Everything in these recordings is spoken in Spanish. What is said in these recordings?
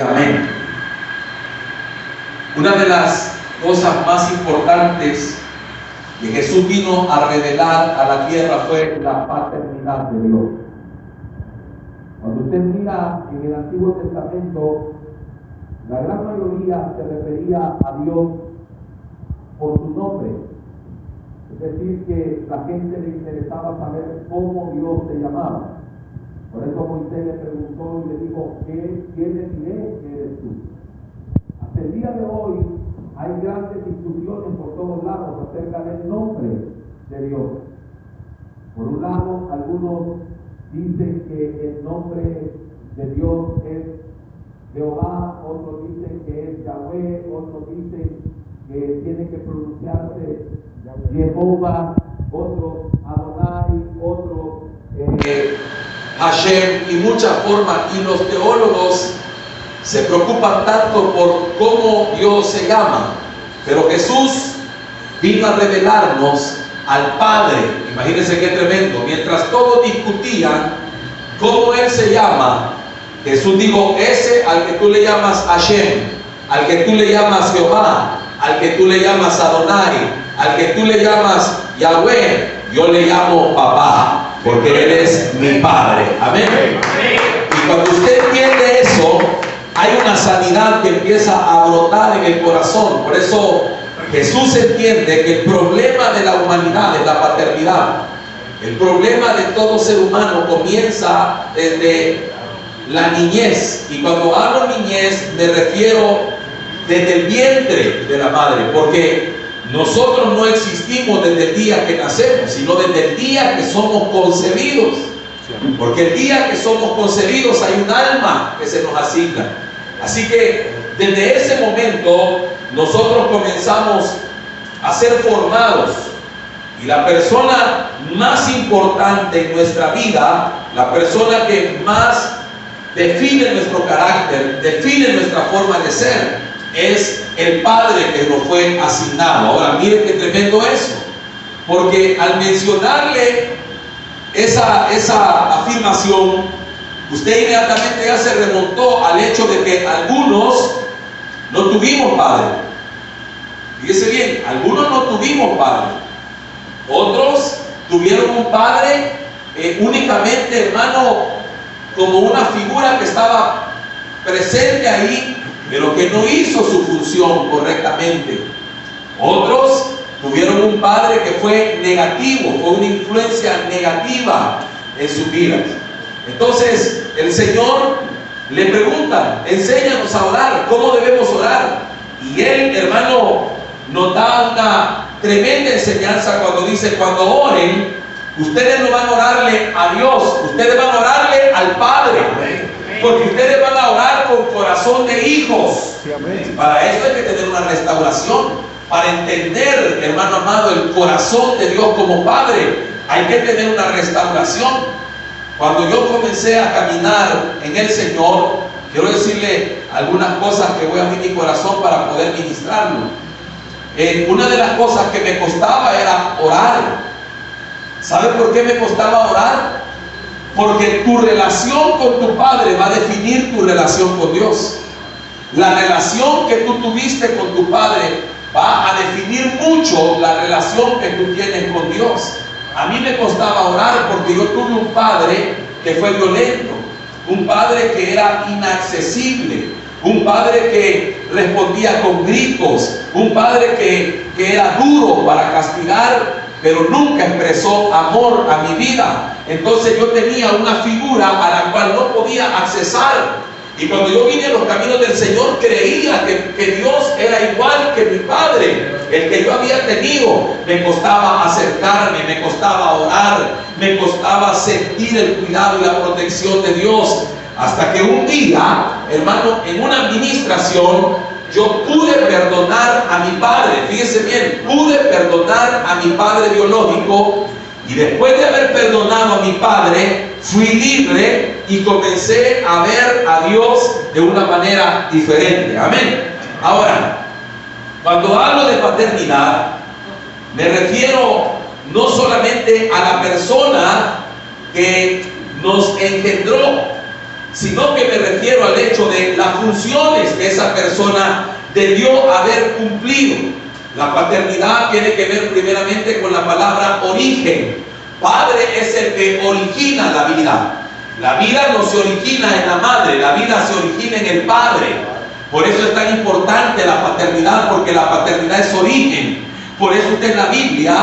Amén. Una de las cosas más importantes que Jesús vino a revelar a la tierra fue la paternidad de Dios. Cuando usted mira en el Antiguo Testamento, la gran mayoría se refería a Dios por su nombre. Es decir, que la gente le interesaba saber cómo Dios se llamaba. Por eso Moisés le preguntó y le dijo: ¿quién le diré que eres tú? Hasta el día de hoy hay grandes discusiones por todos lados acerca del nombre de Dios. Por un lado, algunos dicen que el nombre de Dios es Jehová, otros dicen que es Yahweh, otros dicen que tiene que pronunciarse Jehová, otros Adonai, otros Hashem y muchas formas. Y los teólogos se preocupan tanto por cómo Dios se llama, pero Jesús vino a revelarnos al Padre. Imagínense qué tremendo. Mientras todos discutían cómo Él se llama, Jesús dijo: ese al que tú le llamas Hashem, al que tú le llamas Jehová, al que tú le llamas Adonai, al que tú le llamas Yahweh, yo le llamo papá, porque Él es mi Padre. Amén. Y cuando usted entiende eso, hay una sanidad que empieza a brotar en el corazón. Por eso Jesús entiende que el problema de la humanidad es la paternidad. El problema de todo ser humano comienza desde la niñez. Y cuando hablo niñez me refiero desde el vientre de la madre, porque nosotros no existimos desde el día que nacemos, sino desde el día que somos concebidos. Porque el día que somos concebidos hay un alma que se nos asigna. Así que desde ese momento nosotros comenzamos a ser formados. Y la persona más importante en nuestra vida, la persona que más define nuestro carácter, define nuestra forma de ser, es el Padre que nos fue asignado. Ahora miren qué tremendo eso, porque al mencionarle esa afirmación, usted inmediatamente ya se remontó al hecho de que algunos no tuvimos padre. Fíjese bien, algunos no tuvimos padre, otros tuvieron un padre únicamente, hermano, como una figura que estaba presente ahí, pero que no hizo su función correctamente. Otros tuvieron un padre que fue negativo, fue una influencia negativa en sus vidas. Entonces el Señor le pregunta: enséñanos a orar, ¿cómo debemos orar? Y Él, hermano, nos da una tremenda enseñanza cuando dice: cuando oren, ustedes no van a orarle a Dios, ustedes van a orarle al Padre. Porque ustedes van a orar con corazón de hijos. Para eso hay que tener una restauración. Para entender, hermano amado, el corazón de Dios como Padre, hay que tener una restauración. Cuando yo comencé a caminar en el Señor, quiero decirle algunas cosas que voy a abrir mi corazón para poder ministrarlo. Una de las cosas que me costaba era orar. ¿Sabe por qué me costaba orar? Porque tu relación con tu Padre va a definir tu relación con Dios. La relación que tú tuviste con tu Padre va a definir mucho la relación que tú tienes con Dios. A mí me costaba orar porque yo tuve un padre que fue violento, un padre que era inaccesible, un padre que respondía con gritos, un padre que era duro para castigar, pero nunca expresó amor a mi vida. Entonces yo tenía una figura a la cual no podía accesar. Y cuando yo vine a los caminos del Señor, creía que Dios era igual que mi Padre, el que yo había tenido. Me costaba acercarme, me costaba orar, me costaba sentir el cuidado y la protección de Dios. Hasta que un día, hermano, en una administración, yo pude perdonar a mi padre. Fíjese bien, pude perdonar a mi padre biológico. Y después de haber perdonado a mi padre, fui libre y comencé a ver a Dios de una manera diferente. Amén. Ahora, cuando hablo de paternidad, me refiero no solamente a la persona que nos engendró, sino que me refiero al hecho de las funciones que esa persona debió haber cumplido. La paternidad tiene que ver primeramente con la palabra origen. Padre es el que origina la vida. La vida no se origina en la madre, la vida se origina en el padre. Por eso es tan importante la paternidad, porque la paternidad es origen. Por eso usted en la Biblia,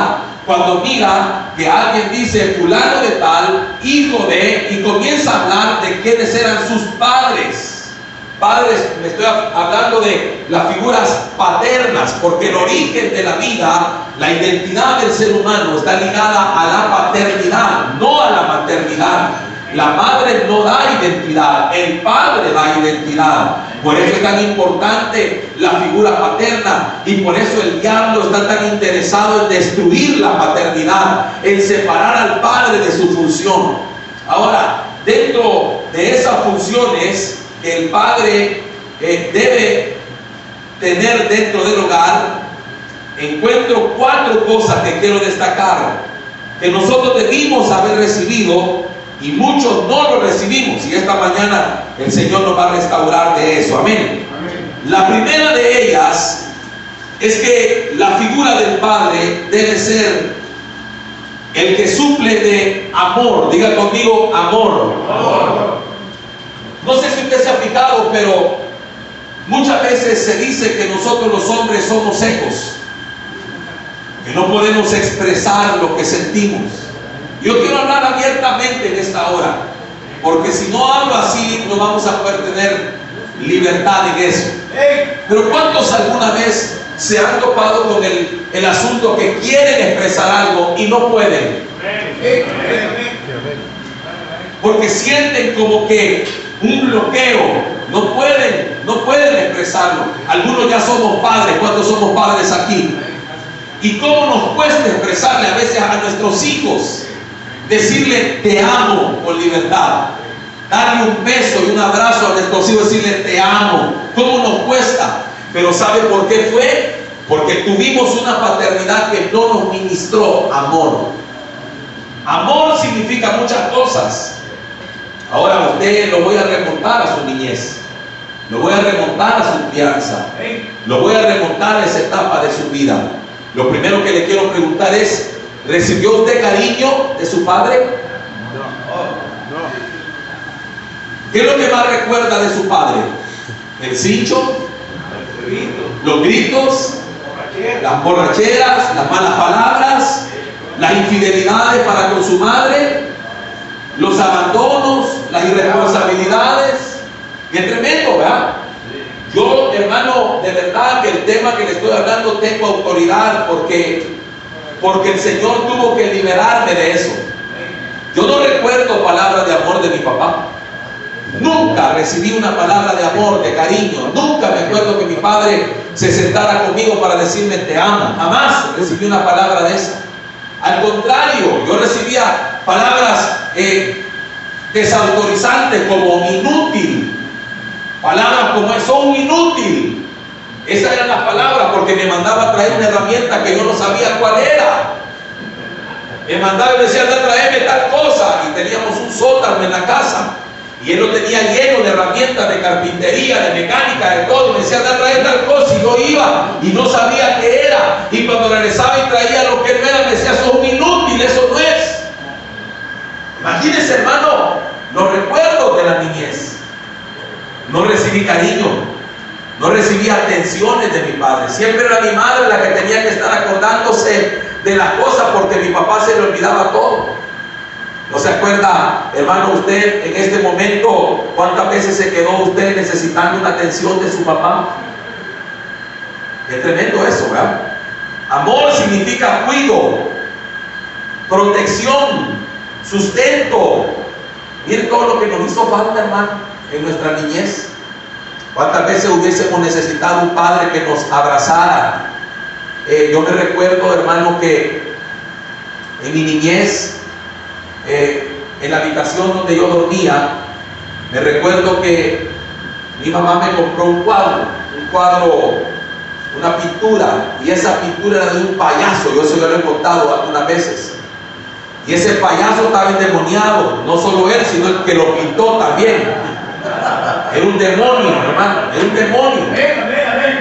cuando mira que alguien dice fulano de tal, hijo de, y comienza a hablar de quiénes eran sus padres. Padres, me estoy hablando de las figuras paternas, porque el origen de la vida, la identidad del ser humano está ligada a la paternidad, no a la maternidad. La madre no da identidad, el padre da identidad. Por eso es tan importante la figura paterna, y por eso el diablo está tan interesado en destruir la paternidad, en separar al padre de su función. Ahora, dentro de esas funciones que el padre debe tener dentro del hogar, encuentro 4 cosas que quiero destacar, que nosotros debimos haber recibido y muchos no lo recibimos, y esta mañana el Señor nos va a restaurar de eso. Amén. La primera de ellas es que la figura del padre debe ser el que suple de amor. Diga conmigo, amor. Amor. No sé si usted se ha fijado, pero muchas veces se dice que nosotros los hombres somos secos, que no podemos expresar lo que sentimos. Yo quiero hablar abiertamente en esta hora, porque si no hablo así, no vamos a poder tener libertad en eso. Pero ¿cuántos alguna vez se han topado con el asunto que quieren expresar algo y no pueden? Porque sienten como que un bloqueo, no pueden expresarlo. Algunos ya somos padres. ¿Cuántos somos padres aquí? Y cómo nos cuesta expresarle a veces a nuestros hijos, decirle te amo con libertad, darle un beso y un abrazo a nuestros hijos, decirle te amo. ¿Cómo nos cuesta? Pero ¿sabe por qué fue? Porque tuvimos una paternidad que no nos ministró amor. Amor significa muchas cosas. Ahora usted lo voy a remontar a su niñez, lo voy a remontar a su crianza, lo voy a remontar a esa etapa de su vida. Lo primero que le quiero preguntar es, ¿recibió usted cariño de su padre? No. ¿Qué es lo que más recuerda de su padre? ¿El cincho? ¿Los gritos? ¿Las borracheras? ¿Las malas palabras? ¿Las infidelidades para con su madre? ¿Los abandonos? ¿Las irresponsabilidades? Y es tremendo, ¿verdad? Yo, hermano, de verdad que el tema que le estoy hablando tengo autoridad, porque el Señor tuvo que liberarme de eso. Yo no recuerdo palabras de amor de mi papá. Nunca recibí una palabra de amor, de cariño. Nunca me acuerdo que mi padre se sentara conmigo para decirme te amo. Jamás recibí una palabra de esa. Al contrario, yo recibía palabras desautorizantes como inútil. Palabras como son inútil. Esas eran las palabras, porque me mandaba a traer una herramienta que yo no sabía cuál era. Me mandaba y me decía, anda a traerme tal cosa. Y teníamos un sótano en la casa, y él lo tenía lleno de herramientas de carpintería, de mecánica, de todo. Y me decía, anda a traer tal cosa. Y yo iba y no sabía qué era. Y cuando regresaba y traía lo que no era, me decía, sos un inútil, eso no es. Imagínense, hermano, los recuerdos de la niñez. No recibí cariño, no recibí atenciones de mi padre. Siempre era mi madre la que tenía que estar acordándose de las cosas, porque mi papá se le olvidaba todo. ¿No se acuerda, hermano, usted en este momento cuántas veces se quedó usted necesitando una atención de su papá? Es tremendo eso, ¿verdad? Amor significa cuidado, protección, sustento. Mire todo lo que nos hizo falta, hermano, en nuestra niñez. ¿Cuántas veces hubiésemos necesitado un padre que nos abrazara? Yo me recuerdo, hermano, que en mi niñez, en la habitación donde yo dormía, me recuerdo que mi mamá me compró un cuadro, una pintura, y esa pintura era de un payaso. Yo eso ya lo he contado algunas veces. Y ese payaso estaba endemoniado, no solo él, sino el que lo pintó también. Era un demonio, hermano, era un demonio.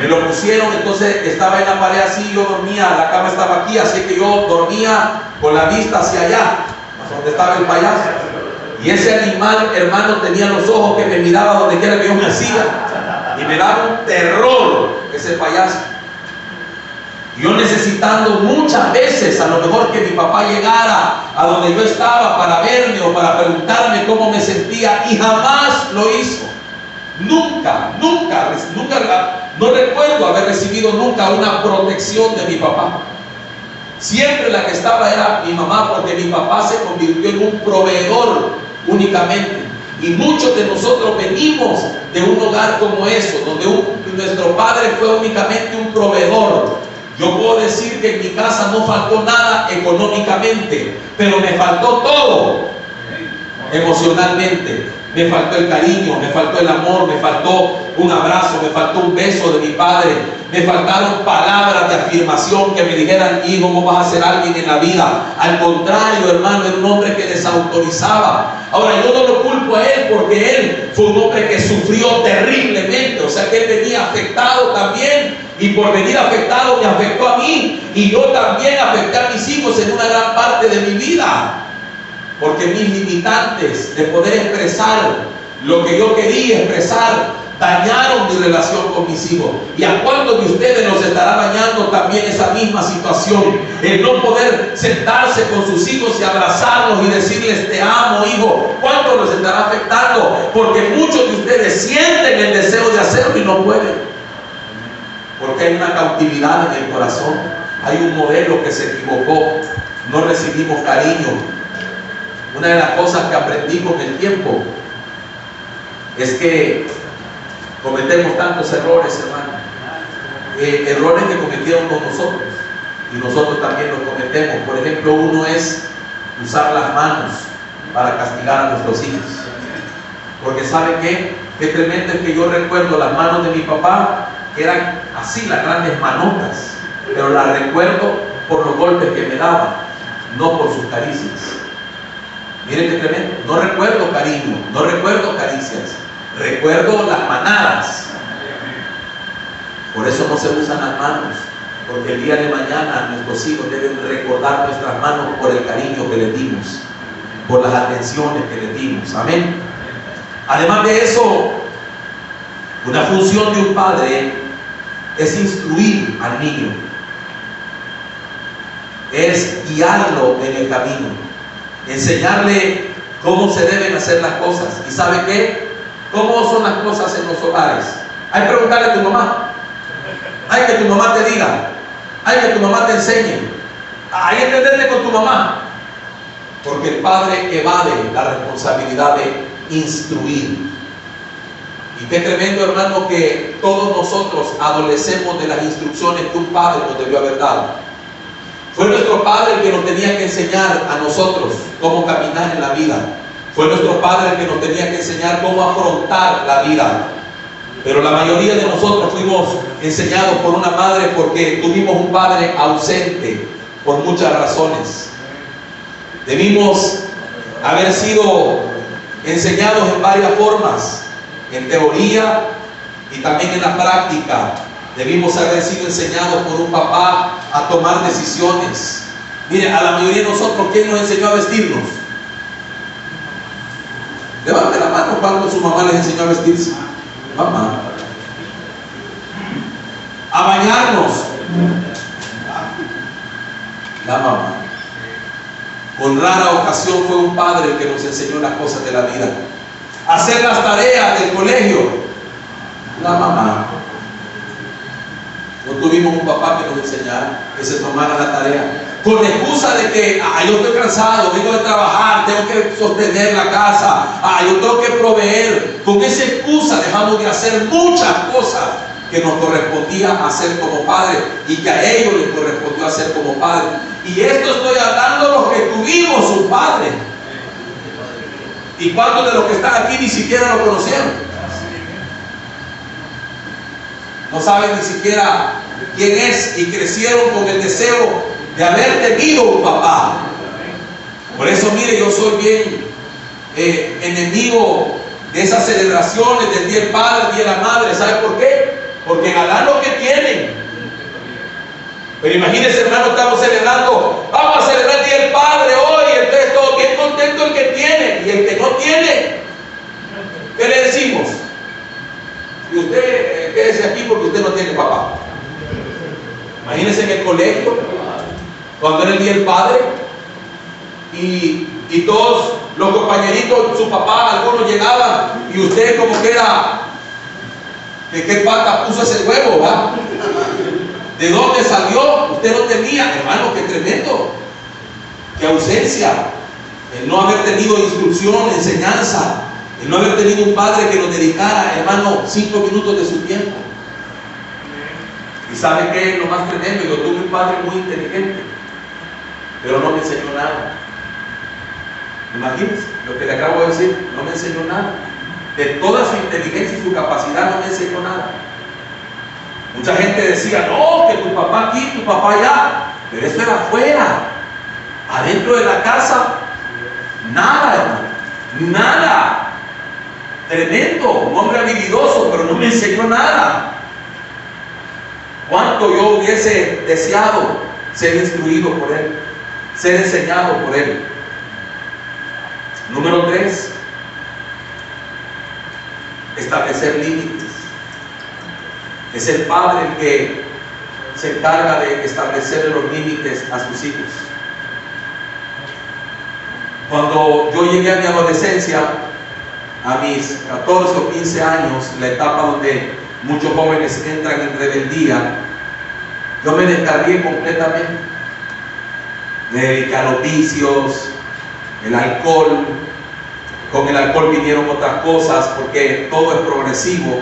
Me lo pusieron, entonces estaba en la pared así, yo dormía, la cama estaba aquí, así que yo dormía con la vista hacia allá, donde estaba el payaso. Y ese animal, hermano, tenía los ojos que me miraba donde quiera que yo me hacía. Y me daba un terror ese payaso. Yo necesitando muchas veces, a lo mejor que mi papá llegara a donde yo estaba para verme o para preguntarme cómo me sentía, y jamás lo hizo. Nunca, no recuerdo haber recibido nunca una protección de mi papá. Siempre la que estaba era mi mamá, porque mi papá se convirtió en un proveedor únicamente. Y muchos de nosotros venimos de un hogar como eso, donde nuestro padre fue únicamente un proveedor. Yo puedo decir que en mi casa no faltó nada económicamente, pero me faltó todo emocionalmente. Me faltó el cariño, me faltó el amor, me faltó un abrazo, me faltó un beso de mi padre, me faltaron palabras de afirmación que me dijeran: hijo, vos vas a ser alguien en la vida. Al contrario, hermano, era un hombre que desautorizaba. Ahora, yo no lo culpo a él, porque él fue un hombre que sufrió terriblemente, o sea que él venía afectado también, y por venir afectado me afectó a mí, y yo también afecté a mis hijos en una gran parte de mi vida. Porque mis limitantes de poder expresar lo que yo quería expresar dañaron mi relación con mis hijos. ¿Y a cuántos de ustedes nos estará dañando también esa misma situación? El no poder sentarse con sus hijos y abrazarlos y decirles: te amo, hijo. ¿Cuántos nos estará afectando? Porque muchos de ustedes sienten el deseo de hacerlo y no pueden. Porque hay una cautividad en el corazón. Hay un modelo que se equivocó. No recibimos cariño. Una de las cosas que aprendí con el tiempo es que cometemos tantos errores, hermano. Errores que cometieron con nosotros, y nosotros también los cometemos. Por ejemplo, uno es usar las manos para castigar a nuestros hijos. Porque ¿sabe qué? Qué tremendo es que yo recuerdo las manos de mi papá, que eran así, las grandes manotas, pero las recuerdo por los golpes que me daba, no por sus caricias. Miren qué tremendo. No recuerdo cariño, no recuerdo caricias, recuerdo las manadas. Por eso no se usan las manos, porque el día de mañana nuestros hijos deben recordar nuestras manos por el cariño que les dimos, por las atenciones que les dimos. Amén. Además de eso, una función de un padre es instruir al niño, es guiarlo en el camino, enseñarle cómo se deben hacer las cosas. ¿Y sabe qué? ¿Cómo son las cosas en los hogares? Hay que preguntarle a tu mamá, hay que tu mamá te diga, hay que tu mamá te enseñe, hay que entenderte con tu mamá, porque el padre evade la responsabilidad de instruir. Y qué tremendo, hermano, que todos nosotros adolecemos de las instrucciones que un padre nos debió haber dado. Fue nuestro padre el que nos tenía que enseñar a nosotros cómo caminar en la vida. Fue nuestro padre el que nos tenía que enseñar cómo afrontar la vida. Pero la mayoría de nosotros fuimos enseñados por una madre, porque tuvimos un padre ausente por muchas razones. Debimos haber sido enseñados en varias formas, en teoría y también en la práctica. Debimos haber sido enseñados por un papá a tomar decisiones. Mire, a la mayoría de nosotros, ¿quién nos enseñó a vestirnos? Levante la mano cuando su mamá les enseñó a vestirse. Mamá. A bañarnos. La mamá. Con rara ocasión fue un padre el que nos enseñó las cosas de la vida. Hacer las tareas del colegio. La mamá. No tuvimos un papá que nos enseñara, que se tomara la tarea. Con la excusa de que yo estoy cansado, vengo de trabajar, tengo que sostener la casa, yo tengo que proveer. Con esa excusa dejamos de hacer muchas cosas que nos correspondía hacer como padres y que a ellos les correspondió hacer como padres. Y esto estoy hablando de los que tuvimos un padre. ¿Y cuántos de los que están aquí ni siquiera lo conocieron? No saben ni siquiera quién es, y crecieron con el deseo de haber tenido un papá. Por eso, mire, yo soy bien enemigo de esas celebraciones del Día del Padre, del Día de la Madre. ¿Sabe por qué? Porque ganan lo que tienen. Pero imagínense, hermano, estamos celebrando, vamos a celebrar el Día del Padre hoy, entonces todo bien contento el que tiene, y el que no tiene, ¿qué le decimos? Y usted quédese aquí porque usted no tiene papá. Imagínense en el colegio, cuando era el Día del Padre, y todos los compañeritos, su papá, algunos llegaban, y usted como que era, ¿de qué pata puso ese huevo, ¿verdad? ¿De dónde salió? Usted no tenía, hermano, qué tremendo, qué ausencia, el no haber tenido instrucción, enseñanza, el no haber tenido un padre que nos dedicara, hermano, 5 minutos de su tiempo. ¿Y sabe qué es lo más tremendo? Yo tuve un padre muy inteligente, pero no me enseñó nada. Imagínense lo que le acabo de decir, no me enseñó nada. De toda su inteligencia y su capacidad no me enseñó nada. Mucha gente decía, no, que tu papá aquí, tu papá allá, pero eso era afuera. Adentro de la casa, nada, hermano, nada. Tremendo, un hombre habilidoso, pero no me enseñó nada. Cuánto yo hubiese deseado ser instruido por él, ser enseñado por él. Número 3, establecer límites. Es el padre el que se encarga de establecer los límites a sus hijos. Cuando yo llegué a mi adolescencia, a mis 14 o 15 años, la etapa donde muchos jóvenes entran en rebeldía, yo me descargué completamente. Me dediqué a los vicios, el alcohol. Con el alcohol vinieron otras cosas, porque todo es progresivo.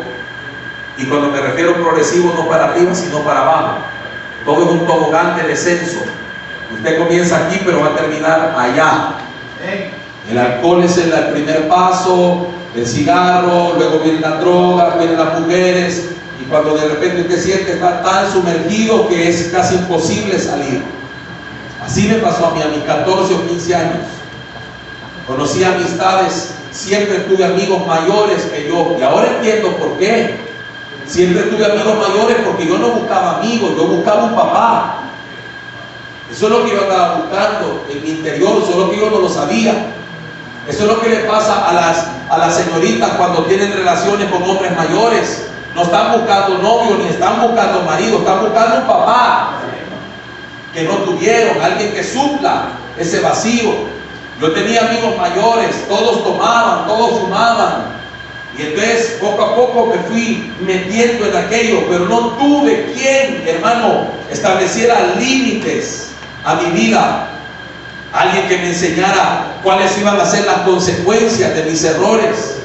Y cuando me refiero a progresivo, no para arriba, sino para abajo. Todo es un tobogán de descenso. Usted comienza aquí, pero va a terminar allá. El alcohol es el primer paso, el cigarro, luego vienen las drogas, vienen las mujeres, y cuando de repente usted siente que está tan sumergido que es casi imposible salir. Así me pasó a mí, a mis 14 o 15 años. Conocí amistades, siempre tuve amigos mayores que yo, y ahora entiendo por qué. Siempre tuve amigos mayores porque yo no buscaba amigos, yo buscaba un papá. Eso es lo que yo andaba buscando en mi interior, eso es lo que yo no lo sabía. Eso es lo que le pasa a las señoritas cuando tienen relaciones con hombres mayores. No están buscando novio ni están buscando marido, están buscando un papá que no tuvieron, alguien que supla ese vacío. Yo tenía amigos mayores, todos tomaban, todos fumaban. Y entonces poco a poco me fui metiendo en aquello, pero no tuve quien, hermano, estableciera límites a mi vida. Alguien que me enseñara cuáles iban a ser las consecuencias de mis errores.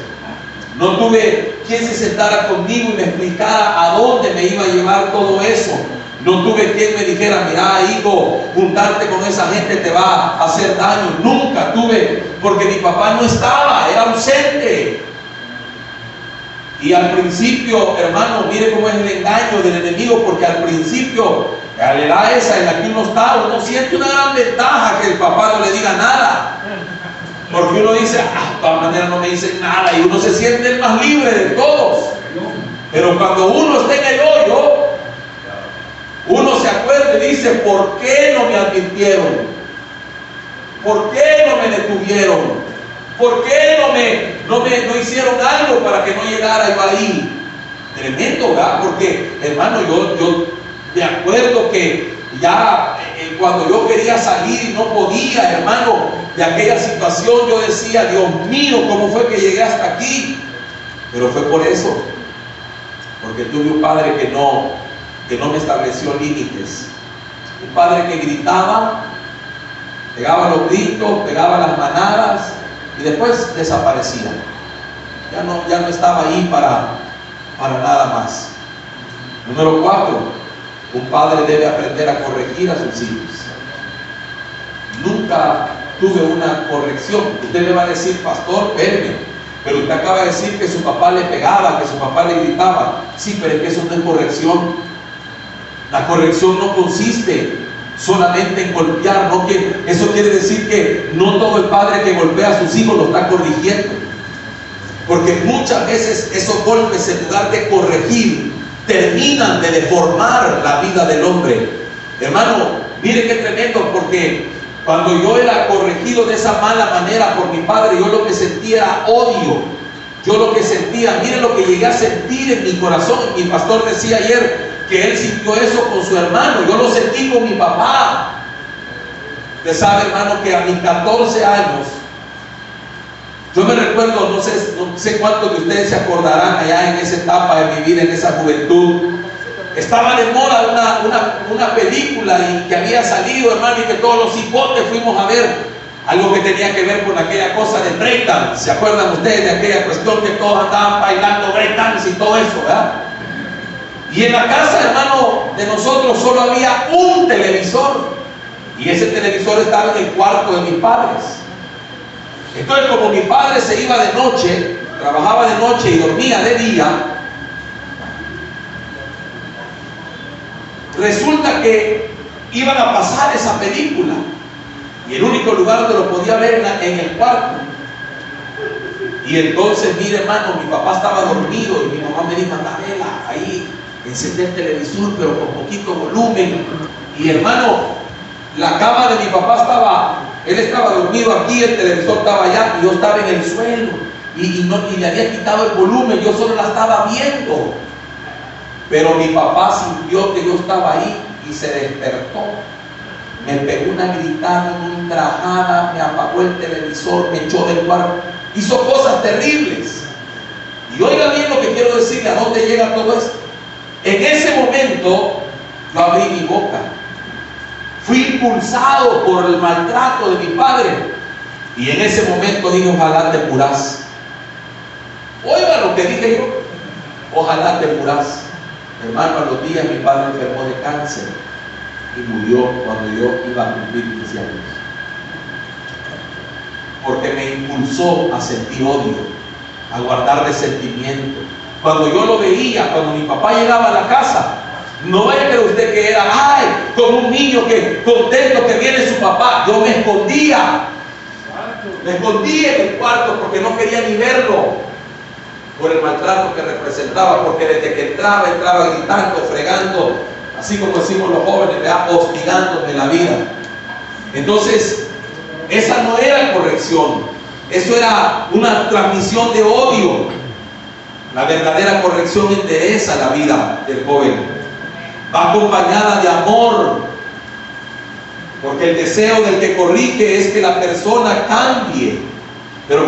No tuve quien se sentara conmigo y me explicara a dónde me iba a llevar todo eso. No tuve quien me dijera, mira, hijo, juntarte con esa gente te va a hacer daño. Nunca tuve, porque mi papá no estaba, era ausente. Y al principio, hermano, mire cómo es el engaño del enemigo, porque al principio, a la edad esa en la que uno está, uno siente una gran ventaja que el papá no le diga nada. Porque uno dice, de todas maneras no me dicen nada, y uno se siente el más libre de todos. Pero cuando uno está en el hoyo, uno se acuerda y dice, ¿por qué no me advirtieron? ¿Por qué no me detuvieron? ¿Por qué no hicieron algo para que no llegara yo ahí? Tremendo, ¿verdad? Porque, hermano, yo me acuerdo que ya cuando yo quería salir y no podía, hermano, de aquella situación, yo decía, Dios mío, ¿cómo fue que llegué hasta aquí? Pero fue por eso, porque tuve un padre que no me estableció límites. Un padre que gritaba, pegaba los gritos, pegaba las manadas, y después desaparecía. Ya no estaba ahí para nada más. Número 4, un padre debe aprender a corregir a sus hijos. Nunca tuve una corrección. Usted le va a decir, pastor, espéreme, pero usted acaba de decir que su papá le pegaba, que su papá le gritaba. Sí, pero es que eso no es corrección. La corrección no consiste solamente en golpear, eso quiere decir que no todo el padre que golpea a sus hijos lo está corrigiendo. Porque muchas veces esos golpes, en lugar de corregir, terminan de deformar la vida del hombre. Hermano, mire qué tremendo, porque cuando yo era corregido de esa mala manera por mi padre, yo lo que sentía era odio. Yo lo que sentía, mire lo que llegué a sentir en mi corazón. Mi pastor decía ayer que él sintió eso con su hermano. Yo lo sentí con mi papá. Usted sabe, hermano, que a mis 14 años, yo me recuerdo, no sé cuántos de ustedes se acordarán allá en esa etapa de mi vida, en esa juventud. Estaba de moda una película y que había salido, hermano, y que todos los hipotes fuimos a ver. Algo que tenía que ver con aquella cosa de breakdance. ¿Se acuerdan ustedes de aquella cuestión que todos andaban bailando breakdance y todo eso, verdad? Y en la casa, hermano, de nosotros solo había un televisor. Y ese televisor estaba en el cuarto de mis padres. Entonces, como mi padre se iba de noche, trabajaba de noche y dormía de día, resulta que iban a pasar esa película. Y el único lugar donde lo podía ver era en el cuarto. Y entonces, mire, hermano, mi papá estaba dormido y mi mamá me dijo: anda, vela, ahí, encender el televisor, pero con poquito volumen. Y hermano, la cama de mi papá él estaba dormido aquí, el televisor estaba allá y yo estaba en el suelo. Y le había quitado el volumen, yo solo la estaba viendo. Pero mi papá sintió que yo estaba ahí y se despertó. Me pegó una gritada, una ultrajada, me apagó el televisor, me echó del cuarto, hizo cosas terribles. Y oiga bien lo que quiero decirle, a dónde llega todo esto. En ese momento yo abrí mi boca, fui impulsado por el maltrato de mi padre, y en ese momento dije: ojalá te curás. Oiga lo que dije yo: ojalá te curás. Hermano, a los días mi padre enfermó de cáncer y murió cuando yo iba a cumplir 15 años, porque me impulsó a sentir odio, a guardar resentimiento. Cuando yo lo veía, cuando mi papá llegaba a la casa, no vaya a creer usted que era, ay, como un niño que contento que viene su papá. Yo me escondía en el cuarto porque no quería ni verlo, por el maltrato que representaba, porque desde que entraba gritando, fregando, así como decimos los jóvenes, hostigándome la vida. Entonces, esa no era corrección, eso era una transmisión de odio. La verdadera corrección endereza la vida del joven, va acompañada de amor, porque el deseo del que corrige es que la persona cambie. Pero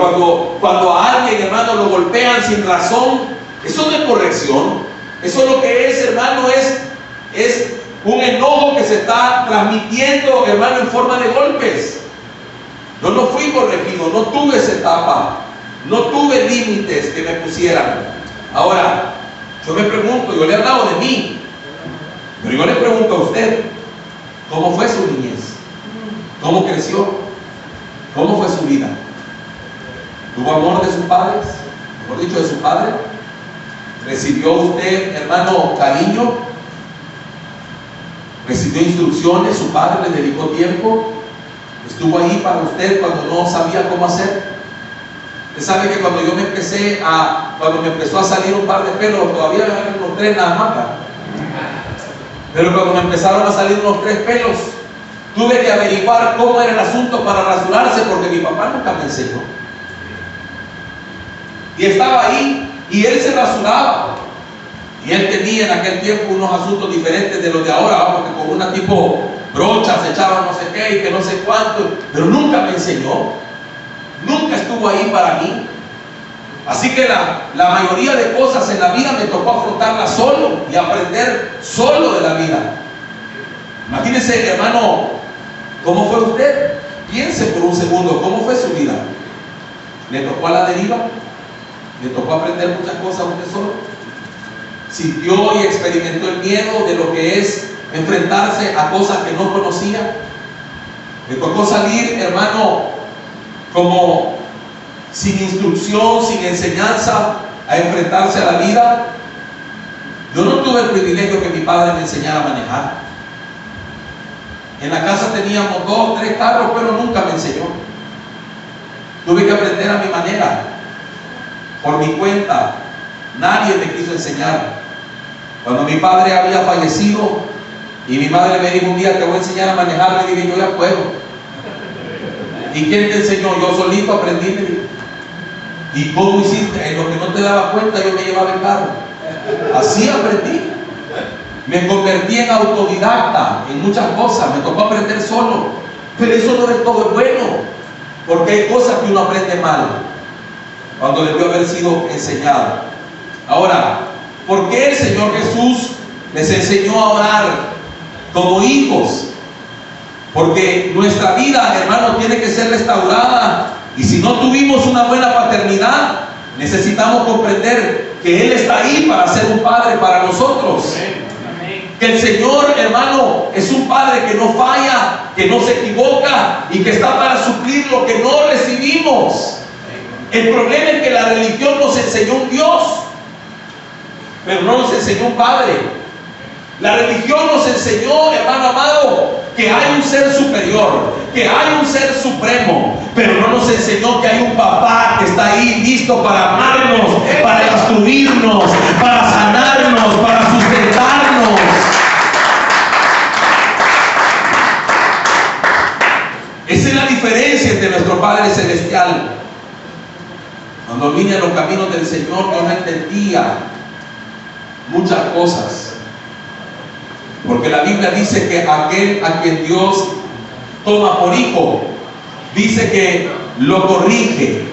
cuando a alguien, hermano, lo golpean sin razón, eso no es corrección. Eso lo que es, hermano, es un enojo que se está transmitiendo, hermano, en forma de golpes. Yo no fui corregido, no tuve esa etapa, no tuve límites que me pusieran. Ahora, yo me pregunto, yo le he hablado de mí, pero yo le pregunto a usted: ¿cómo fue su niñez? ¿Cómo creció? ¿Cómo fue su vida? ¿Tuvo amor de sus padres? Mejor dicho, de su padre. ¿Recibió usted, hermano, cariño? ¿Recibió instrucciones? ¿Su padre le dedicó tiempo? ¿Estuvo ahí para usted cuando no sabía cómo hacer? Usted sabe que cuando me empezó a salir un par de pelos, todavía me eran unos 3 nada más, ¿verdad? Pero cuando me empezaron a salir unos 3 pelos, tuve que averiguar cómo era el asunto para rasurarse, porque mi papá nunca me enseñó. Y estaba ahí, y él se rasuraba. Y él tenía en aquel tiempo unos asuntos diferentes de los de ahora, porque con una tipo brocha se echaba no sé qué y que no sé cuánto, pero nunca me enseñó, nunca estuvo ahí para mí. Así que la mayoría de cosas en la vida me tocó afrontarlas solo y aprender solo de la vida. Imagínense, hermano, ¿cómo fue usted? Piense por un segundo, ¿cómo fue su vida? ¿Le tocó a la deriva? ¿Le tocó aprender muchas cosas a usted solo? ¿Sintió y experimentó el miedo de lo que es enfrentarse a cosas que no conocía? ¿Le tocó salir, hermano, como sin instrucción, sin enseñanza, a enfrentarse a la vida? Yo no tuve el privilegio que mi padre me enseñara a manejar. En la casa teníamos 2, 3 carros, pero nunca me enseñó. Tuve que aprender a mi manera. por mi cuenta. Nadie me quiso enseñar. Cuando mi padre había fallecido y mi madre me dijo un día, te voy a enseñar a manejar, le dije, yo ya puedo. ¿Y quién te enseñó? Yo solito aprendí, me dijo. ¿Y cómo hiciste? En lo que no te daba cuenta, yo me llevaba el carro. Así aprendí. Me convertí en autodidacta en muchas cosas, me tocó aprender solo. Pero eso no del todo es bueno, porque hay cosas que uno aprende mal cuando debió haber sido enseñado. Ahora, ¿por qué el Señor Jesús les enseñó a orar como hijos? Porque nuestra vida, hermano, tiene que ser restaurada. Y si no tuvimos una buena paternidad, necesitamos comprender que Él está ahí para ser un padre para nosotros. Que el Señor, hermano, es un Padre que no falla, que no se equivoca y que está para suplir lo que no recibimos. El problema es que la religión nos enseñó un Dios, pero no nos enseñó un Padre. La religión nos enseñó, hermano amado, que hay un ser superior, que hay un ser supremo, pero no nos enseñó que hay un papá que está ahí listo para amarnos, para instruirnos, para sanarnos, para sustentarnos. Esa es la diferencia entre nuestro Padre Celestial. Cuando vine a los caminos del Señor, yo no entendía muchas cosas. Porque la Biblia dice que aquel a quien Dios toma por hijo, dice que lo corrige.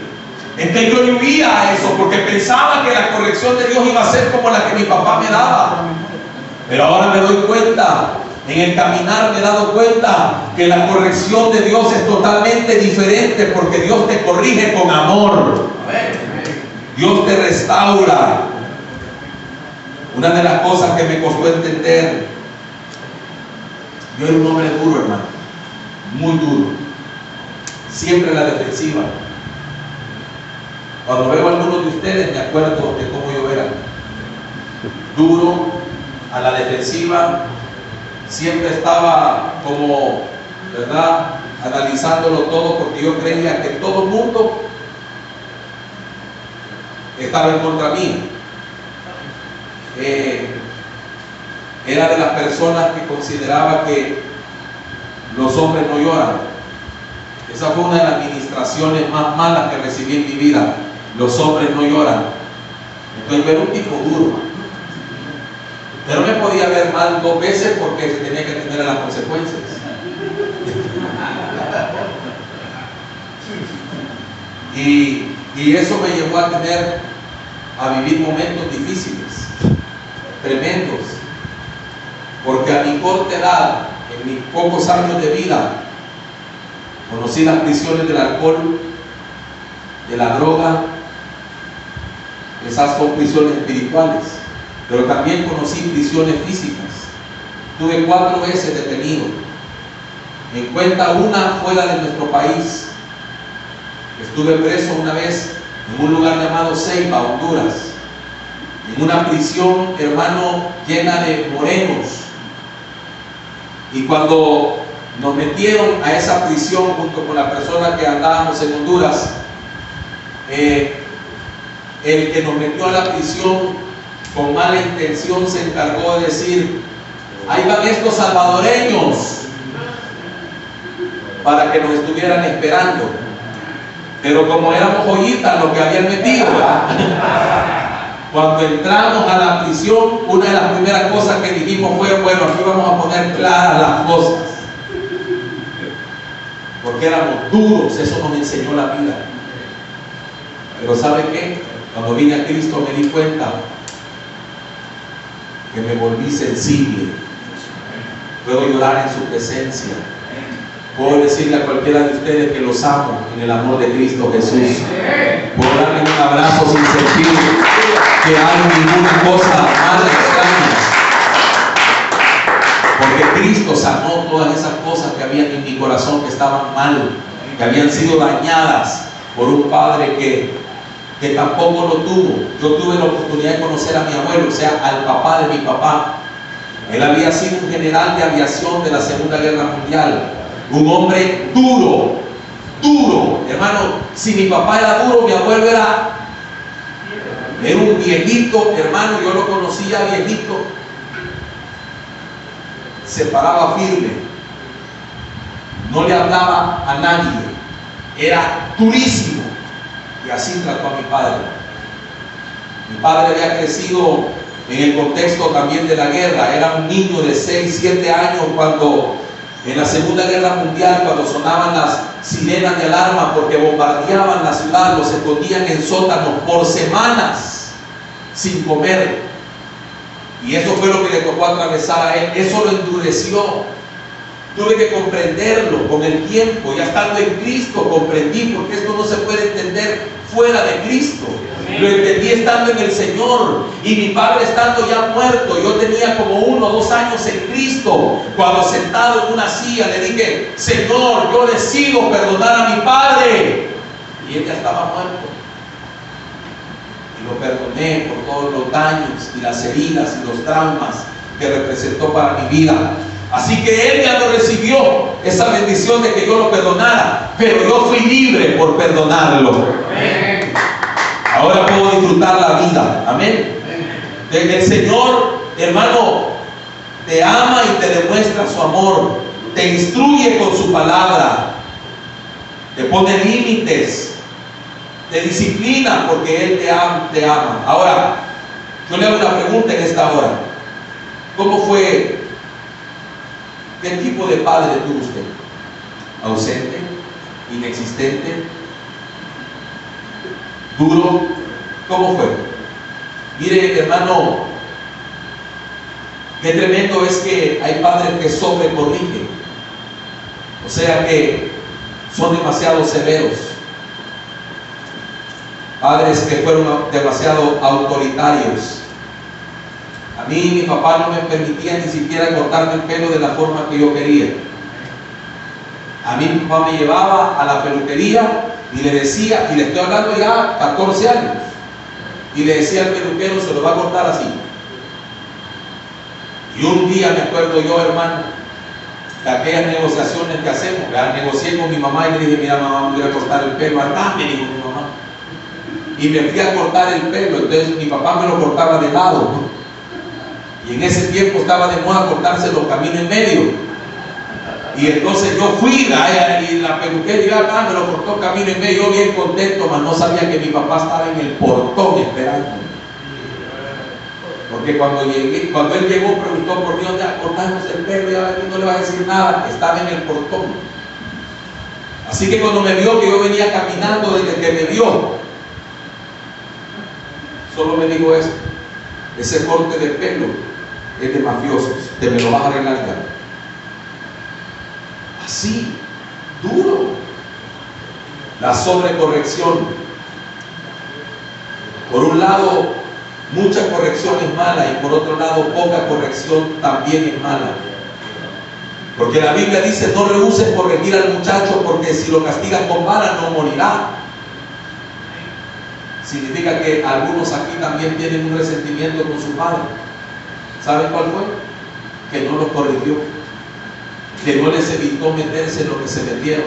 Entonces yo huía a eso porque pensaba que la corrección de Dios iba a ser como la que mi papá me daba. Pero ahora me doy cuenta, en el caminar me he dado cuenta que la corrección de Dios es totalmente diferente, porque Dios te corrige con amor. Dios te restaura. Una de las cosas que me costó entender, yo era un hombre duro, hermano, muy duro, siempre a la defensiva. Cuando veo a algunos de ustedes me acuerdo de cómo yo era, duro, a la defensiva, siempre estaba como, ¿verdad?, analizándolo todo, porque yo creía que todo el mundo estaba en contra mía. Era de las personas que consideraba que los hombres no lloran. Esa fue una de las administraciones más malas que recibí en mi vida. Los hombres no lloran. Entonces yo era un tipo duro, pero me podía ver mal 2 veces porque se tenía que atender a las consecuencias. Y eso me llevó a vivir momentos difíciles, tremendos, porque a mi corta edad, en mis pocos años de vida, conocí las prisiones del alcohol, de la droga. Esas son prisiones espirituales, pero también conocí prisiones físicas. Tuve 4 veces detenido. Me cuenta una fuera de nuestro país. Estuve preso una vez en un lugar llamado Ceiba, Honduras, en una prisión, hermano, llena de morenos. Y cuando nos metieron a esa prisión junto con la persona que andábamos en Honduras, el que nos metió a la prisión con mala intención se encargó de decir: ahí van estos salvadoreños, para que nos estuvieran esperando. Pero como éramos joyitas lo que habían metido, ¿verdad? Cuando entramos a la prisión, una de las primeras cosas que dijimos fue: bueno, aquí vamos a poner claras las cosas, porque éramos duros. Eso nos enseñó la vida. Pero ¿sabe qué? Cuando vine a Cristo me di cuenta que me volví sensible. Puedo llorar en su presencia. Puedo decirle a cualquiera de ustedes que los amo en el amor de Cristo Jesús. Puedo darle un abrazo sin sentir que hay ninguna cosa mala, extraña. Porque Cristo sanó todas esas cosas que habían en mi corazón, que estaban mal, que habían sido dañadas por un padre que tampoco lo tuvo. Yo tuve la oportunidad de conocer a mi abuelo, o sea, al papá de mi papá. Él había sido un general de aviación de la Segunda Guerra Mundial. Un hombre duro, duro. Hermano, si mi papá era duro, mi abuelo era Era un viejito, hermano, yo lo conocía viejito. Se paraba firme, no le hablaba a nadie, era durísimo. Y así trató a mi padre. Mi padre había crecido en el contexto también de la guerra. Era un niño de 6, 7 años cuando en la Segunda Guerra Mundial, cuando sonaban las sirenas de alarma porque bombardeaban la ciudad, los escondían en sótanos por semanas sin comer. Y eso fue lo que le tocó atravesar a él. Eso lo endureció. Tuve que comprenderlo con el tiempo. Ya estando en Cristo comprendí, porque esto no se puede entender fuera de Cristo. Lo entendí estando en el Señor. Y mi padre estando ya muerto, yo tenía como 1 o 2 años en Cristo. Cuando sentado en una silla le dije: Señor, yo decido perdonar a mi padre. Y él ya estaba muerto. Y lo perdoné por todos los daños y las heridas y los traumas que representó para mi vida. Así que él ya no recibió esa bendición de que yo lo perdonara, pero yo fui libre por perdonarlo. Amén. Ahora puedo disfrutar la vida. Amén. El Señor, hermano, te ama y te demuestra su amor, te instruye con su palabra, te pone límites, te disciplina porque Él te ama. Ahora, yo le hago una pregunta en esta hora. ¿Cómo fue? ¿Qué tipo de padre tuvo usted? ¿Ausente? ¿Inexistente? ¿Duro? ¿Cómo fue? Mire, hermano, qué tremendo es que hay padres que sobrecorrigen. O sea que son demasiado severos. Padres que fueron demasiado autoritarios. A mí mi papá no me permitía ni siquiera cortarme el pelo de la forma que yo quería. A mí mi papá me llevaba a la peluquería y le decía, y le estoy hablando ya 14 años, y le decía al peluquero: se lo va a cortar así. Y un día me acuerdo yo, hermano, de aquellas negociaciones que hacemos. Negocié con mi mamá y le dije: mira, mamá, me voy a cortar el pelo. Acá me dijo mi mamá. Y me fui a cortar el pelo. Entonces mi papá me lo cortaba de lado, ¿no? Y en ese tiempo estaba de moda cortarse los caminos en medio. Y entonces yo fui y la peluquería acá me lo cortó camino en medio. Yo bien contento, mas no sabía que mi papá estaba en el portón esperando. Porque cuando él llegó, preguntó por mí: ¿dónde cortamos el pelo? Ya no le va a decir nada. Estaba en el portón. Así que cuando me vio que yo venía caminando, desde que me vio, solo me dijo esto: ese corte de pelo es de mafiosos, te me lo vas a arreglar ya. Así, duro. La sobrecorrección. Por un lado, mucha corrección es mala, y por otro lado, poca corrección también es mala. Porque la Biblia dice: no rehuses corregir al muchacho, porque si lo castigas con vara no morirá. Significa que algunos aquí también tienen un resentimiento con su padre. ¿Saben cuál fue? Que no los corrigió, que no les evitó meterse en lo que se metieron,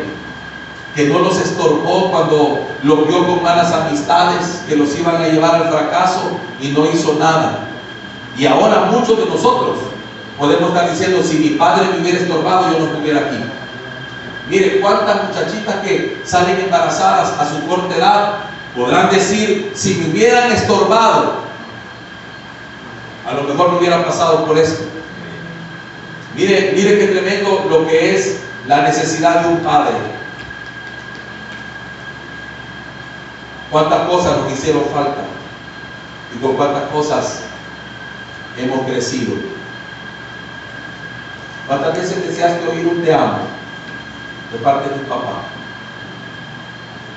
que no los estorbó cuando los vio con malas amistades que los iban a llevar al fracaso, y no hizo nada. Y ahora muchos de nosotros podemos estar diciendo: si mi padre me hubiera estorbado, yo no estuviera aquí. Mire, cuántas muchachitas que salen embarazadas a su corta edad podrán decir: si me hubieran estorbado, a lo mejor no hubiera pasado por esto. Mire qué tremendo lo que es la necesidad de un padre. Cuántas cosas nos hicieron falta y con cuántas cosas hemos crecido. ¿Cuántas veces deseaste oír un te amo de parte de tu papá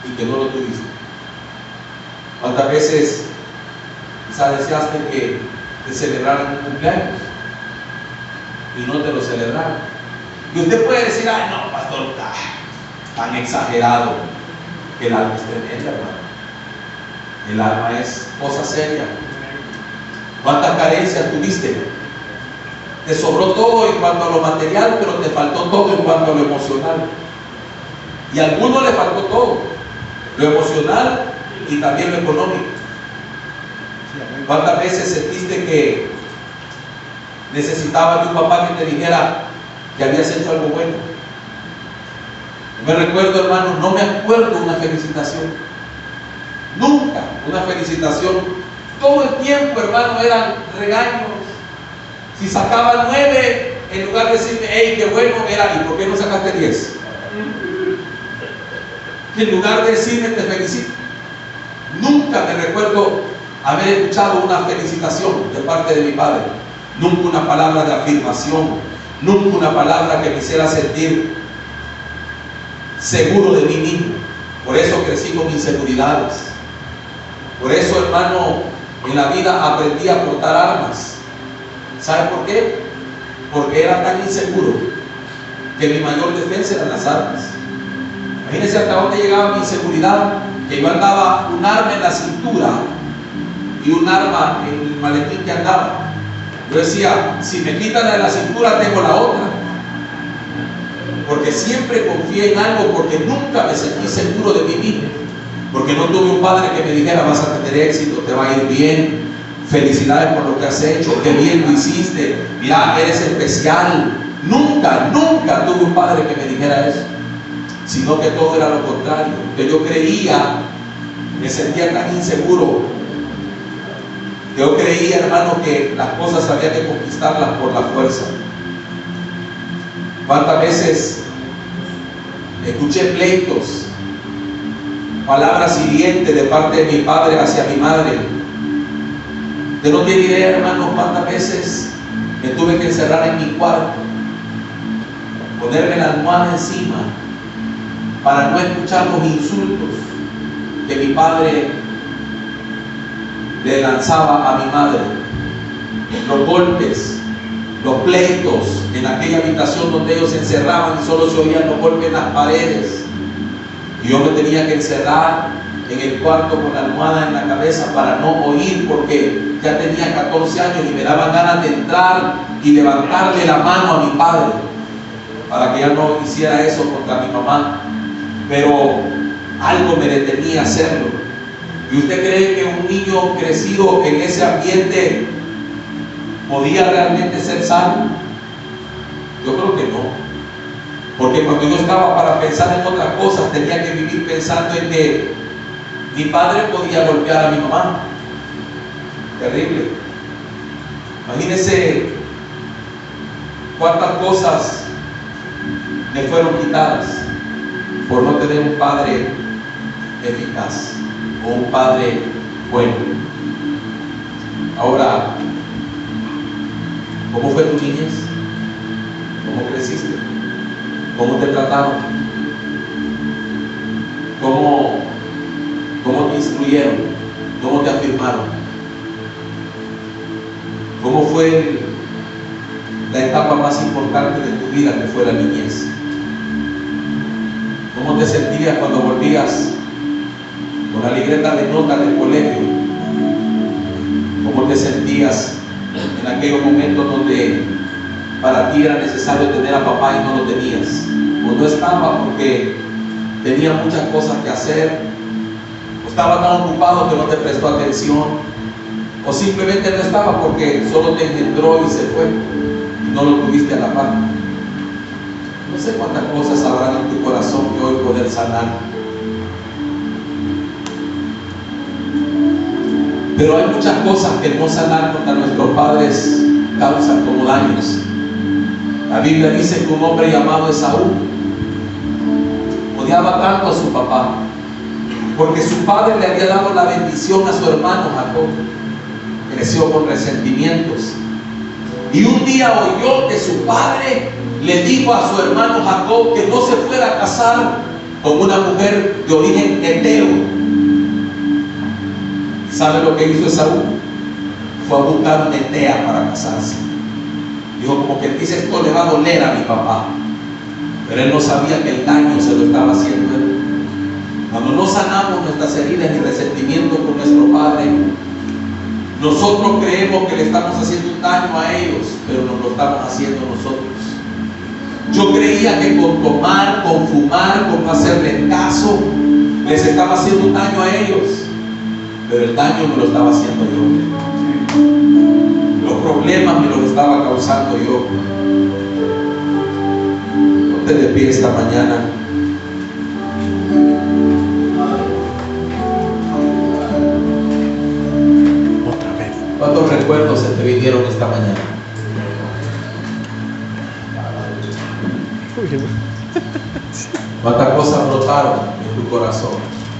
y que no lo tuviste? ¿Cuántas veces quizás deseaste que te celebraran un cumpleaños y no te lo celebraron? Y usted puede decir: ay, no, pastor, tan exagerado. El alma es tremenda, hermano. El alma es cosa seria. ¿Cuántas carencias tuviste? Te sobró todo en cuanto a lo material, pero te faltó todo en cuanto a lo emocional. Y a algunos le faltó todo: lo emocional y también lo económico. ¿Cuántas veces sentiste que necesitabas de un papá que te dijera que habías hecho algo bueno? Me recuerdo, hermano, no me acuerdo de una felicitación. Nunca una felicitación. Todo el tiempo, hermano, eran regaños. Si sacaba 9, en lugar de decirme, hey, qué bueno, era, ¿y por qué no sacaste 10? En lugar de decirme, te felicito. Nunca me recuerdo haber escuchado una felicitación de parte de mi padre. Nunca una palabra de afirmación. Nunca una palabra que me hiciera sentir seguro de mí mismo. Por eso crecí con inseguridades. Por eso, hermano, en la vida aprendí a portar armas. ¿Sabe por qué? Porque era tan inseguro que mi mayor defensa eran las armas. Imagínense hasta dónde llegaba mi inseguridad, que yo andaba un arma en la cintura y un arma en el maletín que andaba. Yo decía, si me quitan la de la cintura, tengo la otra. Porque siempre confié en algo, porque nunca me sentí seguro de mí mismo. Porque no tuve un padre que me dijera, vas a tener éxito, te va a ir bien, felicidades por lo que has hecho, qué bien lo hiciste, mira, eres especial. Nunca tuve un padre que me dijera eso, sino que todo era lo contrario. Que yo creía, me sentía tan inseguro. Yo creía, hermano, que las cosas había que conquistarlas por la fuerza. ¿Cuántas veces escuché pleitos, palabras hirientes de parte de mi padre hacia mi madre? Usted no tiene idea, hermano, cuántas veces me tuve que encerrar en mi cuarto, ponerme la almohada encima para no escuchar los insultos que mi padre le lanzaba a mi madre, los golpes, los pleitos en aquella habitación donde ellos se encerraban y solo se oían los golpes en las paredes. Y yo me tenía que encerrar en el cuarto con la almohada en la cabeza para no oír, porque ya tenía 14 años y me daban ganas de entrar y levantarle la mano a mi padre para que ya no hiciera eso contra mi mamá. Pero algo me detenía a hacerlo. ¿Y usted cree que un niño crecido en ese ambiente podía realmente ser sano? Yo creo que no. Porque cuando yo estaba para pensar en otras cosas, tenía que vivir pensando en que mi padre podía golpear a mi mamá. Terrible. Imagínense cuántas cosas me fueron quitadas por no tener un padre eficaz o un padre bueno. Ahora, ¿cómo fue tu niñez? ¿Cómo creciste? ¿Cómo te trataron? ¿Cómo te instruyeron? ¿Cómo te afirmaron? ¿Cómo fue la etapa más importante de tu vida, que fue la niñez? ¿Cómo te sentías cuando volvías con la libreta de notas del colegio? ¿Cómo te sentías en aquellos momentos donde para ti era necesario tener a papá y no lo tenías? O no estaba porque tenía muchas cosas que hacer, o estaba tan ocupado que no te prestó atención, o simplemente no estaba porque solo te engendró y se fue y no lo tuviste a la par. No sé cuántas cosas habrán en tu corazón que hoy poder sanar. Pero hay muchas cosas que no sanar contra nuestros padres causan como daños. La Biblia dice que un hombre llamado Esaú odiaba tanto a su papá porque su padre le había dado la bendición a su hermano Jacob. Creció con resentimientos y un día oyó que su padre le dijo a su hermano Jacob que no se fuera a casar con una mujer de origen heteo. ¿Sabe lo que hizo Esaú? Fue a buscar una hetea para casarse. Dijo, como que dice, esto le va a doler a mi papá. Pero él no sabía que el daño se lo estaba haciendo él. Cuando no sanamos nuestras heridas y resentimientos con nuestro padre, nosotros creemos que le estamos haciendo un daño a ellos, pero nos lo estamos haciendo nosotros. Yo creía que con tomar, con fumar, con no hacerle caso, les estaba haciendo un daño a ellos. pero el daño me lo estaba haciendo yo. Los problemas me los estaba causando yo. Ponte de pie esta mañana. Otra vez. ¿Cuántos recuerdos se te vinieron esta mañana? ¿Cuántas cosas brotaron en tu corazón?